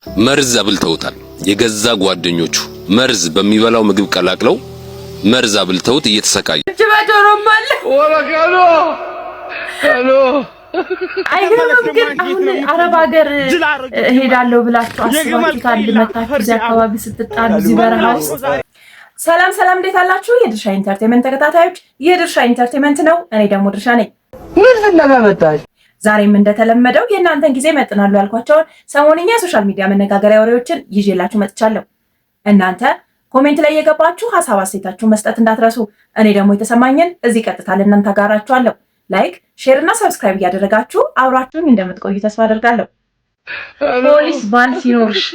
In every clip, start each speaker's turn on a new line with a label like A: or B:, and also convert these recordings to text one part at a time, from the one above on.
A: መርዝ አብልተውታል። የገዛ ጓደኞቹ መርዝ በሚበላው ምግብ ቀላቅለው መርዝ አብልተውት እየተሰቃየ
B: ጅባጆሮማል ወራካሎ ሄሎ አይገርምም? ግን አሁን አረብ ሀገር ሄዳለሁ ብላችሁ አስባችሁታል? መታችሁ እዚህ አካባቢ ስትጣሉ እዚህ በረሃ ውስጥ። ሰላም ሰላም፣ እንዴት አላችሁ? የድርሻ ኢንተርቴይንመንት ተከታታዮች፣ የድርሻ ኢንተርቴይንመንት ነው። እኔ ደግሞ ድርሻ ነኝ።
C: ምን ለማመጣሽ?
B: ዛሬም እንደተለመደው የእናንተን ጊዜ መጥናሉ ያልኳቸውን ሰሞንኛ ሶሻል ሚዲያ መነጋገሪያ ወሬዎችን ይዤላችሁ መጥቻለሁ። እናንተ ኮሜንት ላይ የገባችሁ ሐሳብ አስተያየታችሁን መስጠት እንዳትረሱ። እኔ ደግሞ የተሰማኝን እዚህ ቀጥታ ለእናንተ አጋራችኋለሁ። ላይክ፣ ሼር እና ሰብስክራይብ እያደረጋችሁ አብራችሁን እንደምትቆዩ ተስፋ አደርጋለሁ። ፖሊስ ባል ሲኖርሽ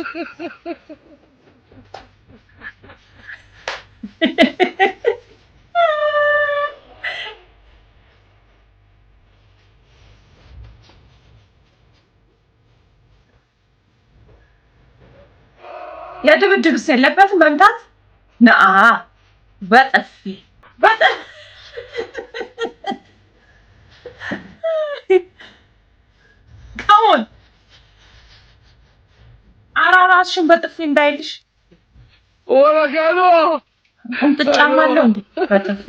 B: የድብድብ የለበትም መምታት ነአ በጥፊ ካሁን አራራሽን በጥፊ እንዳይልሽ
C: ወራካሎ
B: እንትጫማለሁ እንዴ በጥፊ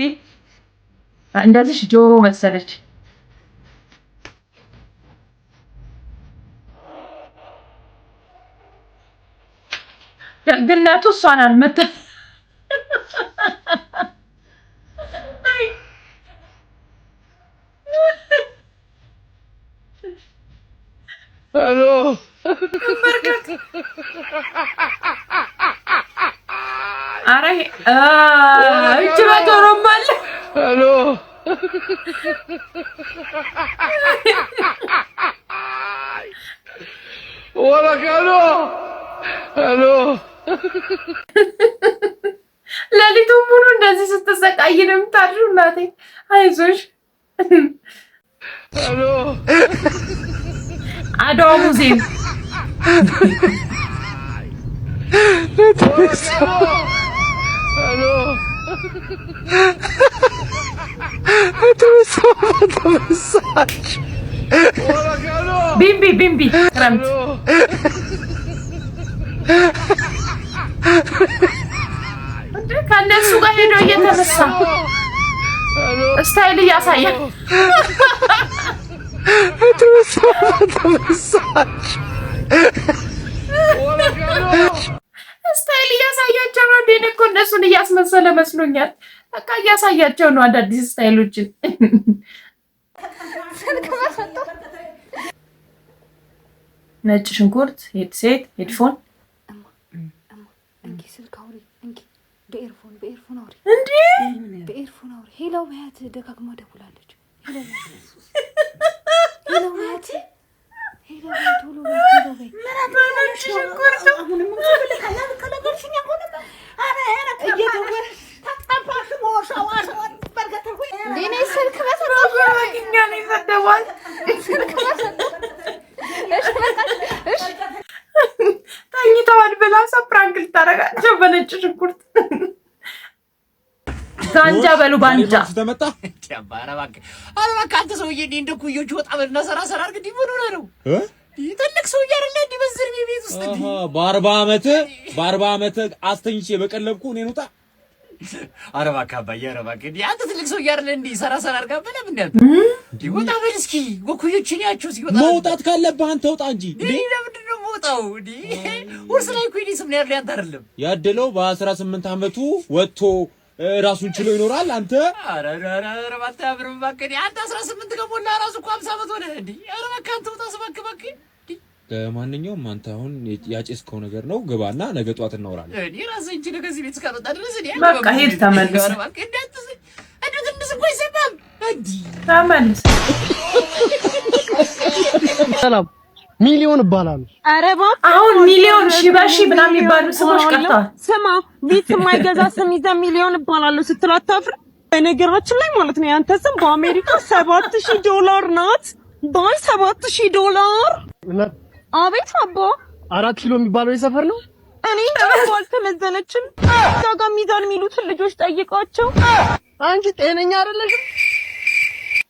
B: እንደዚህ ጆሮ መሰለች። ደግነቱ እሷን አልመጣም።
C: ሄሎ
B: በርካታ አረ እጅ በጆሮማል
C: ሄሎ ወራካሎ ሄሎ
B: ሌሊቱን ሙሉ እንደዚህ ስትሰቃይ ነው የምታድሪው። እናቴ አይዞሽ።
C: ሄሎ
B: አድዋ ሙዚየም
C: ሄሎ
B: ቢምቢ ክረምት ከእነሱ ጋር ሄዶ እየተነሳ ስታይል እያሳያል። ስታይል እያሳያቸው ነው። እንዴ እኮ እነሱን እያስመሰለ መስሎኛል። በቃ እያሳያቸው ነው አዳዲስ ስታይሎችን። ነጭ ሽንኩርት፣ ሄድሴት፣ ሄድፎን
D: በኤርፎን አውሪ
B: እንዴ!
D: በኤርፎን አውሪ። ሄሎ በያት ደጋግማ ደውላለች። ሄሎ በያት ቶሎ በይ።
B: ምን አባናች ሽንኩርት
D: አሁንም ምንፈልካላ ከለገርሽኝ አሁንም አረ እየደወለ ታጣፋሽ ሞሻዋ በርገተ ሆይ ዲኔ ስልክ በሰጠው
B: ወግኛ ነው ይሰደዋል።
D: ስልክ በሰጠው እሺ
B: ታኝተዋል ብላ ፕራንክ ልታረጋቸው በነጭ ሽንኩርት ጋንጃ በሉ ባንጃ
E: ተመጣ ያባራባክ አረባክ አንተ ሰውዬ እንደ ኩዮቹ ወጣ በልና ሰራ አርግዲ ምን ሆነ ነው ትልቅ ሰውዬ አይደለ እንዴ በዝር ቤት ውስጥ እንዴ በ40 ዓመት አስተኝቼ በቀለብኩ እኔን ወጣ አረባክ አባዬ አረባክ እንዴ አንተ ትልቅ ሰውዬ አይደለ እንዴ ሰራ አርጋ በለም እንዴ ወጣ በል እስኪ ወኩዮቹን ያቸው ሲወጣ መውጣት ካለብህ አንተ ወጣ እንጂ እንዴ ለምንድን ነው ወጣው እንዴ ወርስ ላይ ኩይዲ ስም ነው ያለው አንተ አይደለም ያደለው በ18 ዓመቱ ወጥቶ ራሱን ችሎ ይኖራል። አንተ አረ ባታብርም ባከዲ አንተ 18 ከሞላ ራሱ እኮ 50 ዓመት ሆነ እንዴ አረ ባካ አንተ ወጣ ሰባክ ለማንኛውም አንተ አሁን ያጨስከው ነገር ነው። ግባና ነገ ጧት እናወራለን። እኔ ራሴ እንጂ ከዚህ ቤት እስካመጣ ድረስ እኔ
B: በቃ ሄድ ተመለስ።
E: አረ ባካ እንደት እንደስ ቆይ ሰባም እንዴ
B: ተመለስ።
C: ሰላም ሚሊዮን ይባላል።
D: አረ
B: አሁን ሚሊዮን ሺባሺ ምናምን የሚባሉ ስሞች ቀርተዋል።
D: ስማ ቤት የማይገዛ ስም ይዘህ ሚሊዮን ይባላል ስትል አታፍር? በነገራችን ላይ ማለት ነው ያንተ ስም በአሜሪካ $7,000 ናት። ባይ $7,000 አቤት አባ
C: 4 ኪሎ የሚባለው የሰፈር ነው።
D: እኔ ደግሞ አልተመዘነችም። እዛ ጋር ሚዛን የሚሉትን ልጆች ጠይቃቸው።
C: አንቺ ጤነኛ አይደለሽም።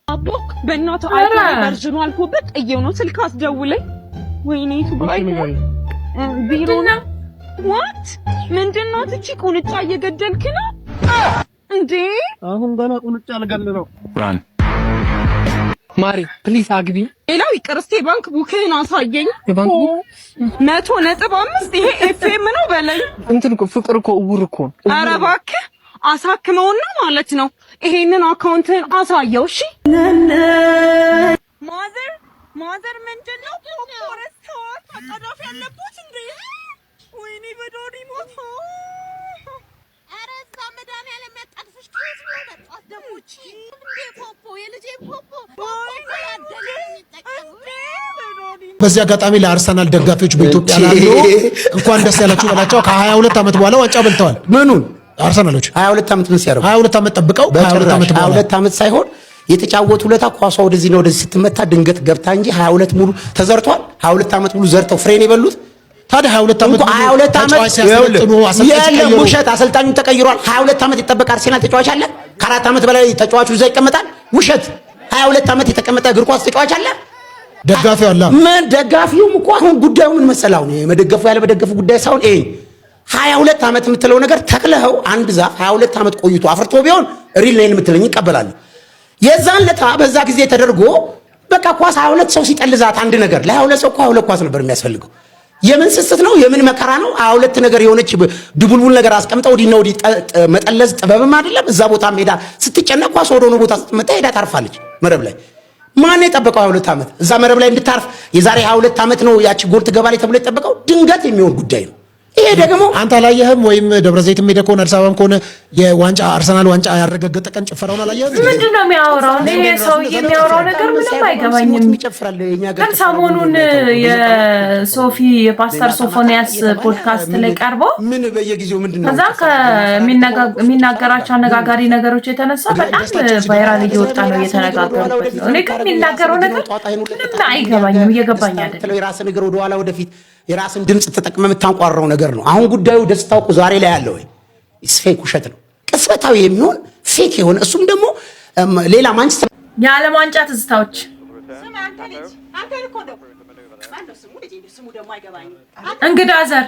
D: አቦ በእናትህ አይተህ ቨርዥኑ አልፎበት እየው ነው ስልክ አስደውለኝ። ወይኔ ቱ ባይ ቢሮ ነው what ምንድነው እቺ ቁንጫ እየገደልክ ነው እንዴ
C: አሁን ገና ቁንጫ ልገል ነው ራን ማሪ ፕሊዝ አግቢ
D: ሌላው ይቅርስቴ ባንክ ቡክህን አሳየኝ ባንክ 100.5 ይሄ ኤፍኤም ነው በላይ
C: እንትን እኮ ፍቅር እኮ እውር እኮ
D: ኧረ እባክህ አሳክመውና ማለት ነው ይሄንን አካውንትን አሳየው እሺ ማዘር ምንድነው ፎረስት አጣዳፍ ያለበት እንዴ ወይኔ በዶሪ ሞቶ አረዛ መዳን ያለ መጣጥፍሽ ከየት ነው መጣት ደሞቺ እንዴ ፖፖ የልጄ ፖፖ ያደለ
F: በዚህ አጋጣሚ ለአርሰናል ደጋፊዎች በኢትዮጵያ ላሉ እንኳን ደስ ያላችሁ በላቸው ከ22 ዓመት በኋላ ዋንጫ በልተዋል ምኑን አርሰናሎች 22 ዓመት ምን ሲያረጉ 22 ዓመት ጠብቀው 22 ዓመት ሳይሆን የተጫወቱ ለታ ኳሷ ወደዚህ ነው ወደዚህ ስትመታ ድንገት ገብታ እንጂ 22 ሙሉ ተዘርቷል 22 ዓመት ሙሉ ዘርተው ፍሬን የበሉት ታዲያ 22 ዓመት 22 ዓመት የለም ውሸት አሰልጣኙ ተቀይሯል 22 ዓመት ይጠበቅ አርሰናል ተጫዋች አለ ከ4 ዓመት በላይ ተጫዋቹ እዛ ይቀመጣል ውሸት 22 ዓመት የተቀመጠ እግር ኳስ ተጫዋች አለ ደጋፊው አለ ምን ደጋፊውም እኮ አሁን ጉዳዩ ምን መሰላው ነው የመደገፉ ያለ መደገፉ ጉዳይ ሳይሆን 22 ዓመት የምትለው ነገር ተክለኸው አንድ ዛፍ 22 ዓመት ቆይቶ አፍርቶ ቢሆን ሪል ነኝ የምትለኝ ይቀበላል የዛን ለታ በዛ ጊዜ ተደርጎ በቃ ኳስ 22 ሰው ሲጠልዛት አንድ ነገር ለ22 ሰው እኮ 22 ኳስ ነበር የሚያስፈልገው የምን ስስት ነው የምን መከራ ነው 22 ነገር የሆነች ድቡልቡል ነገር አስቀምጠው ዲናው መጠለዝ ጥበብም አይደለም እዛ ቦታ ሜዳ ስትጨነቅ ኳስ ወደ ሆነ ቦታ ስትመጣ ሄዳ ታርፋለች መረብ ላይ ማን የጠበቀው 22 ዓመት እዛ መረብ ላይ እንድታርፍ የዛሬ 22 ዓመት ነው ያቺ ጎል ትገባለች ተብሎ የጠበቀው ድንገት የሚሆን ጉዳይ ነው ይሄ ደግሞ አንተ አላየህም ወይም ደብረ ዘይትም ሄደህ ከሆነ አዲስ አበባም ከሆነ የዋንጫ አርሰናል ዋንጫ ያረጋገጠ ቀን ጭፈራውን አላየህም
B: ምንድነው የሚያወራው ይሄ ሰው የሚያወራው ነገር ምንም አይገባኝም ግን ሰሞኑን የሶፊ የፓስተር ሶፎንያስ ፖድካስት ላይ ቀርቦ
F: ምን በየጊዜው ምንድነው
B: ከዛ ከሚናገራቸው አነጋጋሪ ነገሮች የተነሳ በጣም ቫይራል እየወጣ ነው እየተነጋገሩበት ነው እኔ ግን የሚናገረው ነገር ምንም አይገባኝም እየገባኝ አይደለም
F: የራስን ነገር ወደ ኋላ ወደፊት የራስን ድምጽ ተጠቅመህ የምታንቋራው ነገር ነው አሁን ጉዳዩ ደስታው ዛሬ ላይ ያለው ኢስፌክ ውሸት ነው ቅጽበታዊ የሚሆን ፌክ የሆነ እሱም ደግሞ ሌላ ማንቸስተር
B: የዓለም ዋንጫ ትዝታዎች እንግዳ ዘር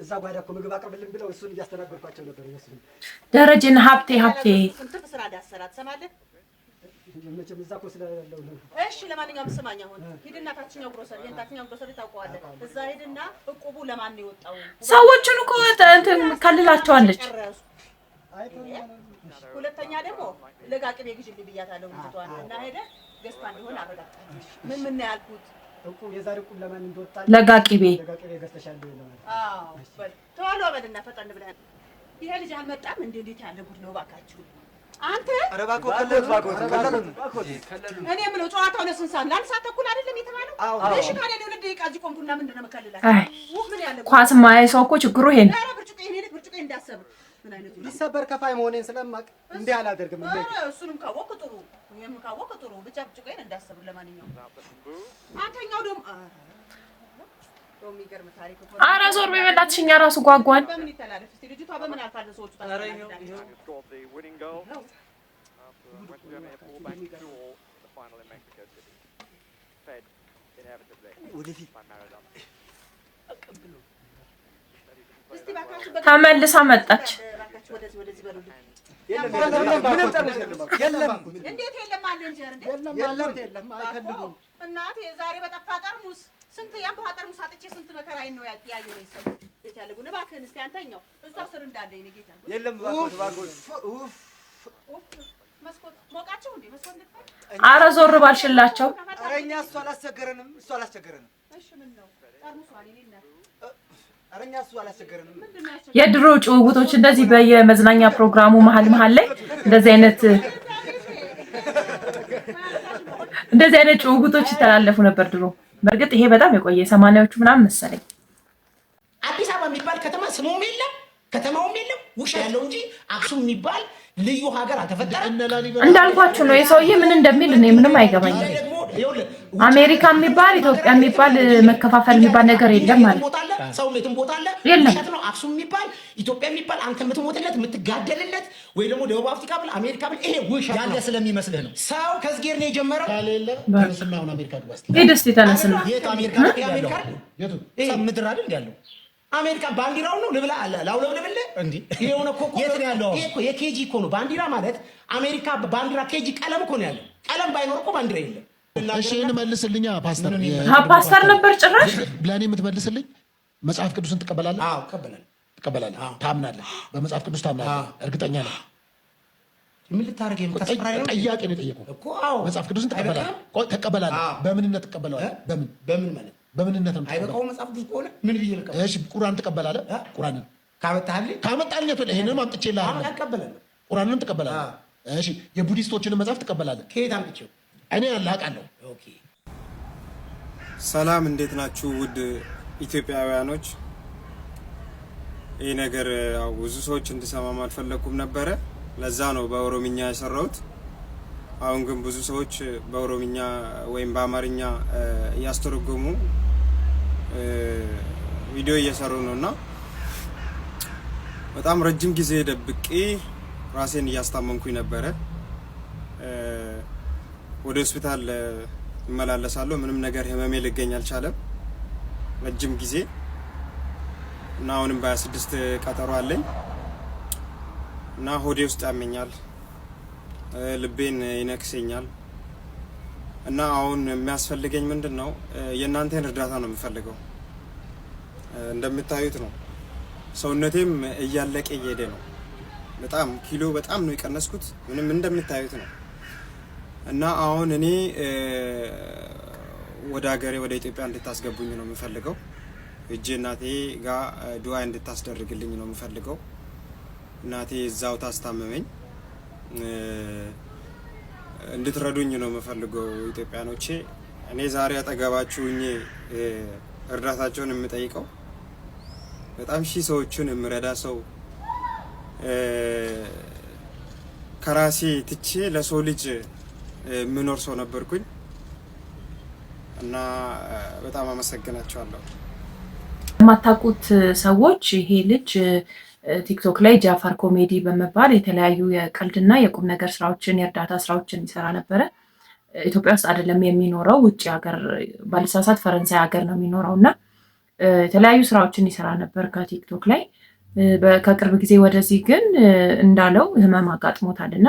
G: እዛ ጓዳ እኮ ምግብ አቅርብልን ብለው እሱን እያስተናገድኳቸው ነበር ይመስል
B: ደረጀን ሀብቴ
G: መቼም እዛ እኮ ስለሌለው ነው
H: እሺ ለማንኛውም ስማኝ አሁን ሂድና ታችኛው ግሮሰሪ ታውቀዋለህ እዛ ሂድና እቁቡ ለማን ነው የወጣው
B: ሰዎችን እኮ እንትን ከልላቸዋለች
H: ሁለተኛ ደግሞ ለጋቅቤ ግዥልኝ ብያታለሁ ልጅቷን እና ሄደ ገዝታ እንደሆነ አረጋግጣለች ምን ያልኩት
G: እቁብ የዛሬ እቁብ ለማን እንደወጣ
B: ለጋቅቤ
G: ገዝተሻል ለማለት
H: አዎ ቶሎ በልና ፈጠን ብለህ ይሄ ልጅ አልመጣም እንዴት ያለ ጉድ ነው ባካችሁ አንተ
G: አረባኮ ከለሉ
H: እኔ ምለው ጨዋታው ለስንት ሰዓት ለአንድ ሰዓት ተኩል አይደለም የተባለው እሺ ካለ ነው ለደቂቃ እዚህ ቆምኩና ምንድነው መከለላችሁ ምን ያለ
B: ኳስ ማየ ሰው እኮ ችግሩ ይሄን
H: ብርጭቆ እንዳሰብ ምን አይነት
G: ሊሰበር ከፋይ መሆኔን ስለማቅ እንዴ አላደርግም
H: እሱንም ካወቅ ጥሩ እኔም ካወቅ ጥሩ ብቻ ብርጭቆን እንዳሰብ ለማንኛውም አንተኛው ደግሞ የሚገርም ታሪክ እኮ
B: ኧረ ዞር በመጣትሽ እኛ ራሱ ጓጓን
H: በምን ይተላለፍ እስቲ ልጅቷ በምን አልፋለ ሰዎቹ ታረጋግጣለች
B: ተመልሳ መጣች
H: የለም እንዴት የለም አለ እንጂ የለም አይፈልጉም እናቴ ዛሬ በጠፋ ጠርሙስ ስንት ያምባ ጠርሙስ አጥቼ ስንት መከራዬን ነው ያየው ይሰጥ ቤት ያለ ጉን እባክህን እስቲ አንተኛው እዛ ስር እንዳለ እኔ ጌታ
G: የለም ኡፍ
H: መስኮት ሞቃቸው እንዴ መስኮት ልትፈል
B: ኧረ ዞር ባልሽላቸው
G: አረኛ እሱ አላስቸገረንም
H: እሺ ምን ነው ጠርሙስ አለኝና
G: አረኛ እሱ አላስቸገረንም
B: የድሮ ጭውውቶች እንደዚህ በየመዝናኛ ፕሮግራሙ መሃል ላይ እንደዚህ አይነት ጭውውቶች ይተላለፉ ነበር ድሮ በርግጥ ይሄ በጣም የቆየ 80ዎቹ ምናምን መሰለኝ
F: አዲስ አበባ የሚባል ከተማ ስሙም የለም ከተማውም የለም ውሻ ያለው እንጂ አክሱም የሚባል ልዩ ሀገር አልተፈጠረም።
B: እንዳልኳችሁ ነው የሰውዬ ምን እንደሚል እኔ ምንም አይገባኝም። አሜሪካ የሚባል ኢትዮጵያ የሚባል መከፋፈል የሚባል ነገር የለም ማለት
F: ሰው የትም ቦታ አለ ውሸት ነው። አክሱም የሚባል ኢትዮጵያ የሚባል አንተ የምትሞትለት የምትጋደልለት ወይ ደግሞ ደቡብ አፍሪካ ብል አሜሪካ ብል ይሄ ውሸት ያለ ስለሚመስልህ ነው። ሰው ከዝጌር ነው የጀመረው ካሌለ ተነስና አሁን አሜሪካ ድረስ
B: ሄደስ ተነስና
F: የት አሜሪካ የቱ ይሄ ምድር አይደል ያለው አሜሪካ ባንዲራው ነው ልብላ ላውለብልብል እንዴ ይሄው ነው እኮ የት ነው ያለው? ይሄ እኮ የኬጂ እኮ ነው ባንዲራ ማለት አሜሪካ ባንዲራ ኬጂ ቀለም እኮ ነው ያለው። ቀለም ባይኖር እኮ ባንዲራ የለም። እሺ መልስልኛ ፓስተር
B: ፓስተር ነበር ጭራሽ
F: ብላኔ የምትመልስልኝ መጽሐፍ ቅዱስን ትቀበላለህ? አዎ ትቀበላለህ። ታምናለህ? በመጽሐፍ ቅዱስ ታምናለህ? እርግጠኛ ነህ? ምን ልታረገኝ ነው? ተስፋራይ ነው ጥያቄ ነው የጠየቁት እኮ። አዎ መጽሐፍ ቅዱስን ትቀበላለህ? ትቀበላለህ። በምንነት ትቀበላለህ? በምን ማለት በምንነት ነው? አይበቃው መጽሐፍ ቅዱስ ከሆነ ምን ብዬ ልቀበል? እሺ ቁርአን ትቀበላለህ? ቁርአንን ካመጣልኝ ይሄንን አምጥቼልሃለሁ። አሁን አልቀበላለሁ። ቁርአንን ትቀበላለህ? እሺ የቡዲስቶችን መጽሐፍ ትቀበላለህ? ከየት አምጥቼው? እኔ አላውቃለሁ። ኦኬ
I: ሰላም፣ እንዴት ናችሁ ውድ ኢትዮጵያውያኖች? ይህ ነገር ብዙ ሰዎች እንዲሰማም አልፈለኩም ነበረ። ለዛ ነው በኦሮምኛ የሰራሁት። አሁን ግን ብዙ ሰዎች በኦሮምኛ ወይም በአማርኛ እያስተረጎሙ ቪዲዮ እየሰሩ ነውና በጣም ረጅም ጊዜ ደብቄ ራሴን እያስታመምኩኝ ነበረ። ወደ ሆስፒታል እመላለሳለሁ። ምንም ነገር ህመሜ ሊገኝ አልቻለም ረጅም ጊዜ እና አሁንም በ26 ቀጠሮ አለኝ እና ሆዴ ውስጥ ያመኛል፣ ልቤን ይነክሰኛል እና አሁን የሚያስፈልገኝ ምንድነው የእናንተን እርዳታ ነው የምፈልገው። እንደምታዩት ነው ሰውነቴም እያለቀ እየሄደ ነው። በጣም ኪሎ በጣም ነው የቀነስኩት። ምንም እንደምታዩት ነው እና አሁን እኔ ወደ ሀገሬ ወደ ኢትዮጵያ እንድታስገቡኝ ነው የምፈልገው። እጄ እናቴ ጋር ዱዓ እንድታስደርግልኝ ነው የምፈልገው። እናቴ እዛው ታስታመመኝ፣ እንድትረዱኝ ነው የምፈልገው ኢትዮጵያኖቼ። እኔ ዛሬ አጠገባችሁኝ እርዳታቸውን የምጠይቀው በጣም ሺህ ሰዎችን የምረዳ ሰው ከራሴ ትቼ ለሰው ልጅ የምኖር ሰው ነበርኩኝ እና በጣም አመሰግናቸዋለሁ።
B: የማታውቁት ሰዎች ይሄ ልጅ ቲክቶክ ላይ ጃፋር ኮሜዲ በመባል የተለያዩ የቀልድና የቁም ነገር ስራዎችን የእርዳታ ስራዎችን ይሰራ ነበረ። ኢትዮጵያ ውስጥ አይደለም የሚኖረው፣ ውጭ ሀገር ባልሳሳት ፈረንሳይ ሀገር ነው የሚኖረው እና የተለያዩ ስራዎችን ይሰራ ነበር ከቲክቶክ ላይ። ከቅርብ ጊዜ ወደዚህ ግን እንዳለው ህመም አጋጥሞታልና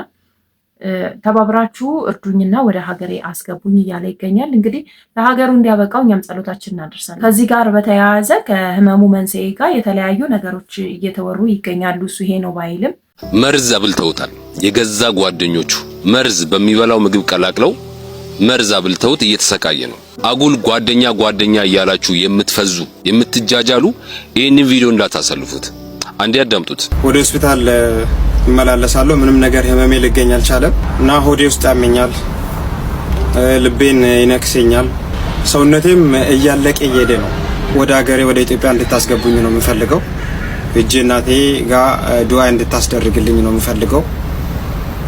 B: ተባብራችሁ እርዱኝና ወደ ሀገሬ አስገቡኝ እያለ ይገኛል። እንግዲህ ለሀገሩ እንዲያበቃው እኛም ጸሎታችን እናደርሳለን። ከዚህ ጋር በተያያዘ ከህመሙ መንስኤ ጋር የተለያዩ ነገሮች እየተወሩ ይገኛሉ። እሱ ይሄ ነው ባይልም
A: መርዝ አብልተውታል። የገዛ ጓደኞቹ መርዝ በሚበላው ምግብ ቀላቅለው መርዝ አብልተውት እየተሰቃየ ነው። አጉል ጓደኛ እያላችሁ የምትፈዙ የምትጃጃሉ ይህንን ቪዲዮ እንዳታሳልፉት። አንዴ ያዳምጡት።
I: ወደ ሆስፒታል እመላለሳለሁ። ምንም ነገር ህመሜ ሊገኝ አልቻለም እና ሆዴ ውስጥ ያመኛል፣ ልቤን ይነክሰኛል፣ ሰውነቴም እያለቀ እየሄደ ነው። ወደ ሀገሬ ወደ ኢትዮጵያ እንድታስገቡኝ ነው የምፈልገው። እጄ እናቴ ጋር ዱዓ እንድታስደርግልኝ ነው የምፈልገው።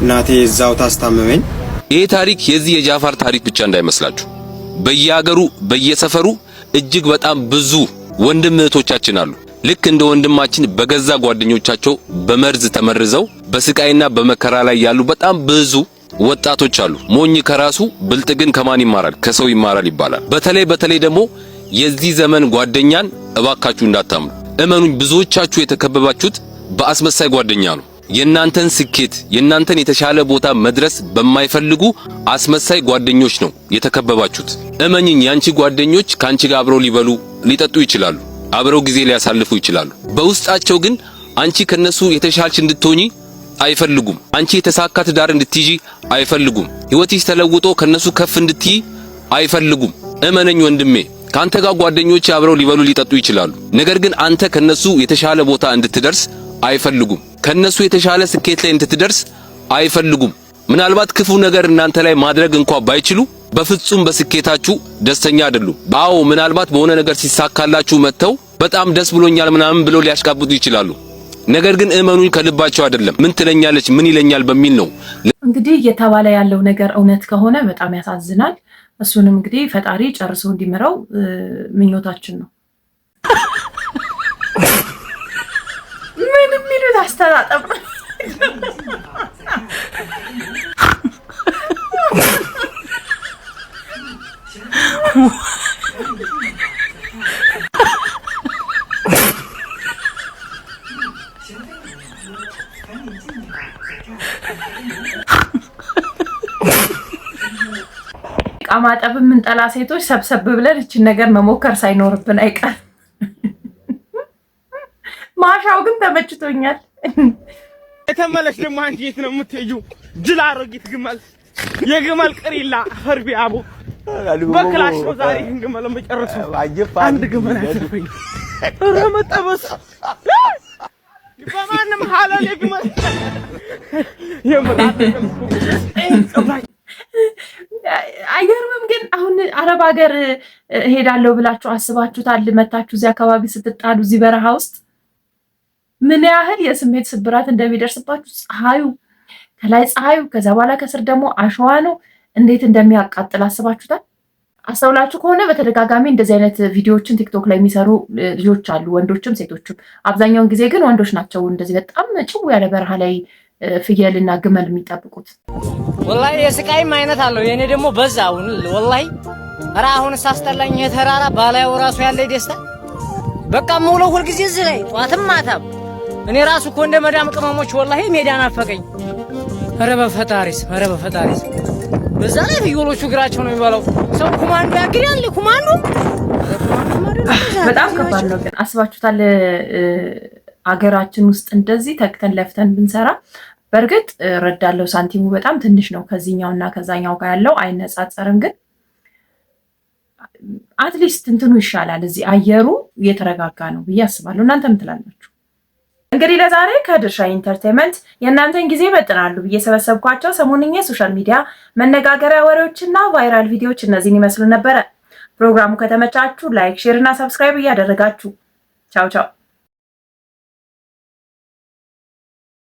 I: እናቴ እዛው ታስታመመኝ።
A: ይሄ ታሪክ የዚህ የጃፋር ታሪክ ብቻ እንዳይመስላችሁ። በየሀገሩ በየሰፈሩ እጅግ በጣም ብዙ ወንድም እህቶቻችን አሉ። ልክ እንደ ወንድማችን በገዛ ጓደኞቻቸው በመርዝ ተመርዘው በስቃይና በመከራ ላይ ያሉ በጣም ብዙ ወጣቶች አሉ። ሞኝ ከራሱ ብልጥ ግን ከማን ይማራል? ከሰው ይማራል ይባላል። በተለይ ደግሞ የዚህ ዘመን ጓደኛን እባካችሁ እንዳታምኑ። እመኑኝ፣ ብዙዎቻችሁ የተከበባችሁት በአስመሳይ ጓደኛ ነው። የናንተን ስኬት የናንተን የተሻለ ቦታ መድረስ በማይፈልጉ አስመሳይ ጓደኞች ነው የተከበባችሁት። እመኝኝ፣ ያንቺ ጓደኞች ካንቺ ጋር አብረው ሊበሉ ሊጠጡ ይችላሉ፣ አብረው ጊዜ ሊያሳልፉ ይችላሉ። በውስጣቸው ግን አንቺ ከነሱ የተሻልሽ እንድትሆኚ አይፈልጉም። አንቺ የተሳካ ትዳር እንድትይጂ አይፈልጉም። ህይወትሽ ተለውጦ ከነሱ ከፍ እንድትይ አይፈልጉም። እመነኝ ወንድሜ፣ ካንተ ጋር ጓደኞች አብረው ሊበሉ ሊጠጡ ይችላሉ፣ ነገር ግን አንተ ከነሱ የተሻለ ቦታ እንድትደርስ አይፈልጉም። ከነሱ የተሻለ ስኬት ላይ እንድትደርስ አይፈልጉም። ምናልባት ክፉ ነገር እናንተ ላይ ማድረግ እንኳን ባይችሉ በፍጹም በስኬታችሁ ደስተኛ አይደሉም። አዎ ምናልባት በሆነ ነገር ሲሳካላችሁ መተው በጣም ደስ ብሎኛል ምናምን ብለው ሊያሽቃብጡ ይችላሉ። ነገር ግን እመኑኝ ከልባቸው አይደለም። ምን ትለኛለች ምን ይለኛል በሚል ነው።
B: እንግዲህ እየተባለ ያለው ነገር እውነት ከሆነ በጣም ያሳዝናል። እሱንም እንግዲህ ፈጣሪ ጨርሶ እንዲምረው ምኞታችን ነው። ምን የሚሉት አስተጣጠብ ማጠብ የምንጠላ ሴቶች ሰብሰብ ብለን እችን ነገር መሞከር ሳይኖርብን አይቀር። ማሻው ግን ተመችቶኛል።
C: የተመለሽ ደግሞ አንቺ የት ነው የምትሄጂው? ጅል አሮጊት ግመል፣ የግመል ቅሪላ ፈርቢ አቦ በክላሽ ነው ዛሬ ግመል መጨረሰው። አንድ ግመል አትፈኝ ረመጠበስ በማንም ሐላል የግመል የምራት
B: አይገርምም? ግን አሁን አረብ ሀገር ሄዳለሁ ብላችሁ አስባችሁታል? መታችሁ እዚህ አካባቢ ስትጣዱ እዚህ በረሃ ውስጥ ምን ያህል የስሜት ስብራት እንደሚደርስባችሁ ፀሐዩ፣ ከላይ ፀሐዩ፣ ከዛ በኋላ ከስር ደግሞ አሸዋ ነው። እንዴት እንደሚያቃጥል አስባችሁታል? አስተውላችሁ ከሆነ በተደጋጋሚ እንደዚህ አይነት ቪዲዮዎችን ቲክቶክ ላይ የሚሰሩ ልጆች አሉ፣ ወንዶችም ሴቶችም። አብዛኛውን ጊዜ ግን ወንዶች ናቸው እንደዚህ በጣም ጭው ያለ በረሃ ላይ ፍየልና ግመል የሚጠብቁት።
J: ወላሂ የስቃይም አይነት አለው። የኔ ደግሞ በዛ አሁን ወላሂ ኧረ አሁን ሳስጠላኝ የተራራ ባላየው ራሱ ያለኝ ደስታ በቃ ሙሉ ሁል ጊዜ እዚህ ላይ ጧትም ማታም እኔ ራሱ እኮ እንደ መዳም ቅመሞች ወላሂ ሜዳ ናፈቀኝ። ኧረ በፈጣሪስ በዛ ላይ ፍየሎቹ እግራቸው ነው የሚበላው። ሰው ኮማንዶ ያግዳል። ኮማንዶ
B: በጣም ከባድ ነው። ግን አስባችሁታል? አገራችን ውስጥ እንደዚህ ተክተን ለፍተን ብንሰራ በእርግጥ ረዳለው ሳንቲሙ በጣም ትንሽ ነው ከዚህኛውና ከዛኛው ጋር ያለው አይነጻጸርም። ግን አትሊስት እንትኑ ይሻላል። እዚህ አየሩ እየተረጋጋ ነው ብዬ አስባለሁ። እናንተ ምን ትላላችሁ? እንግዲህ ለዛሬ ከድርሻ ኢንተርቴንመንት የእናንተን ጊዜ በጥናሉ ብዬ ሰበሰብኳቸው ሰሞንኛ ሶሻል ሚዲያ መነጋገሪያ ወሬዎችና ቫይራል ቪዲዮዎች እነዚህን ይመስሉ ነበረ። ፕሮግራሙ ከተመቻችሁ ላይክ፣ ሼር እና ሰብስክራይብ እያደረጋችሁ ቻው ቻው።